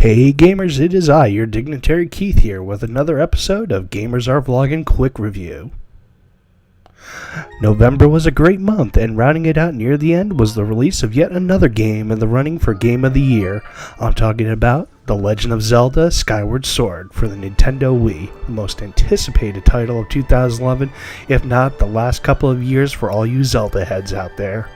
Hey gamers, it is I, your Dignitary Keith here with another episode of GamerZ Vloggin Quick Review. November was a great month, and rounding it out near the end was the release of yet another game in the running for Game of the Year. I'm talking about The Legend of Zelda Skyward Sword for the Nintendo Wii, the most anticipated title of 2011, if not the last couple of years for all you Zelda heads out there.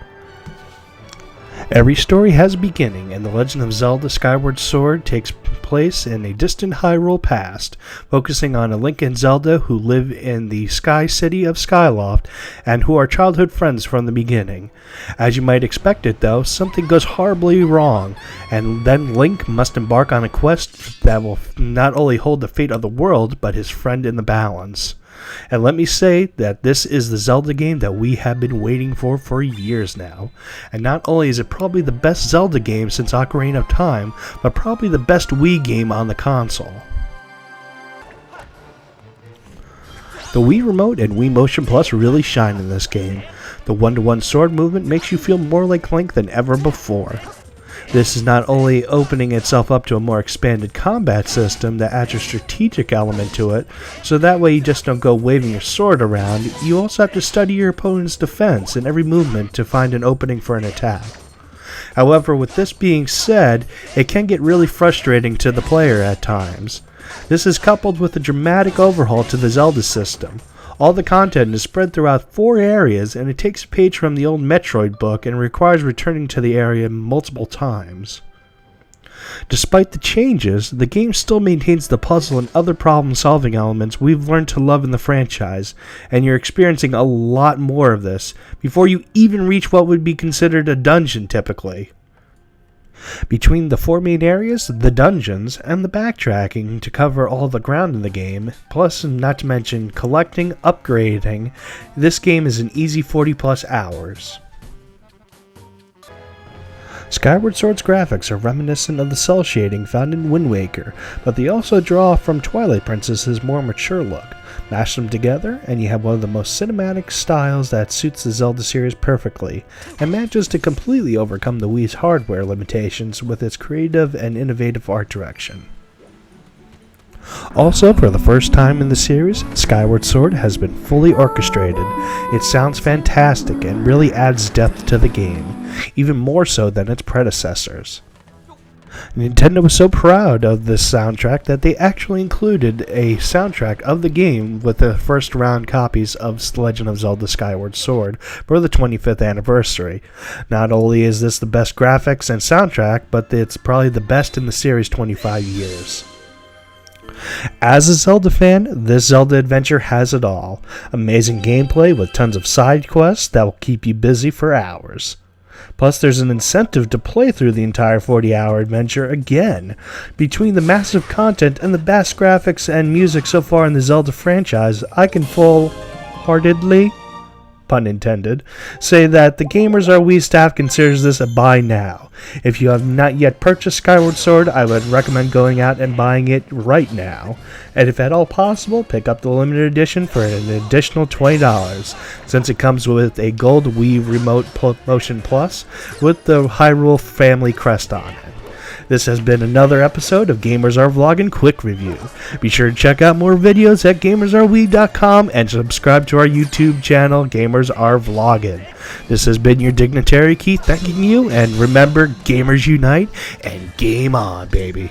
Every story has a beginning, and The Legend of Zelda Skyward Sword takes place in a distant Hyrule past, focusing on a Link and Zelda who live in the Sky City of Skyloft and who are childhood friends from the beginning. As you might expect it though, something goes horribly wrong, and then Link must embark on a quest that will not only hold the fate of the world, but his friend in the balance. And let me say that this is the Zelda game that we have been waiting for years now. And not only is it probably the best Zelda game since Ocarina of Time, but probably the best Wii game on the console. The Wii Remote and Wii Motion Plus really shine in this game. The one-to-one sword movement makes you feel more like Link than ever before. This is not only opening itself up to a more expanded combat system that adds a strategic element to it, so that way you just don't go waving your sword around, you also have to study your opponent's defense in every movement to find an opening for an attack. However, with this being said, it can get really frustrating to the player at times. This is coupled with a dramatic overhaul to the Zelda system. All the content is spread throughout 4 areas, and it takes a page from the old Metroid book and requires returning to the area multiple times. Despite the changes, the game still maintains the puzzle and other problem-solving elements we've learned to love in the franchise, and you're experiencing a lot more of this before you even reach what would be considered a dungeon typically. Between the 4 main areas, the dungeons, and the backtracking to cover all the ground in the game, plus not to mention collecting, upgrading, this game is an easy 40 plus hours. Skyward Sword's graphics are reminiscent of the cel shading found in Wind Waker, but they also draw from Twilight Princess's more mature look. Mash them together, and you have one of the most cinematic styles that suits the Zelda series perfectly, and manages to completely overcome the Wii's hardware limitations with its creative and innovative art direction. Also, for the first time in the series, Skyward Sword has been fully orchestrated. It sounds fantastic and really adds depth to the game, even more so than its predecessors. Nintendo was so proud of this soundtrack that they actually included a soundtrack of the game with the first round copies of Legend of Zelda Skyward Sword for the 25th anniversary. Not only is this the best graphics and soundtrack, but it's probably the best in the series' 25 years. As a Zelda fan, this Zelda adventure has it all. Amazing gameplay with tons of side quests that will keep you busy for hours. Plus, there's an incentive to play through the entire 40-hour adventure again. Between the massive content and the best graphics and music so far in the Zelda franchise, I can full-heartedly, pun intended, say that the GamerZ Wii staff considers this a buy now. If you have not yet purchased Skyward Sword, I would recommend going out and buying it right now. And if at all possible, pick up the limited edition for an additional $20, since it comes with a gold Wii Remote Motion Plus with the Hyrule family crest on it. This has been another episode of GamerZ Vloggin Quick Review. Be sure to check out more videos at GamerZRWii.com and subscribe to our YouTube channel, GamerZ Vloggin. This has been your Dignitary Keith thanking you, and remember, gamers unite and game on, baby.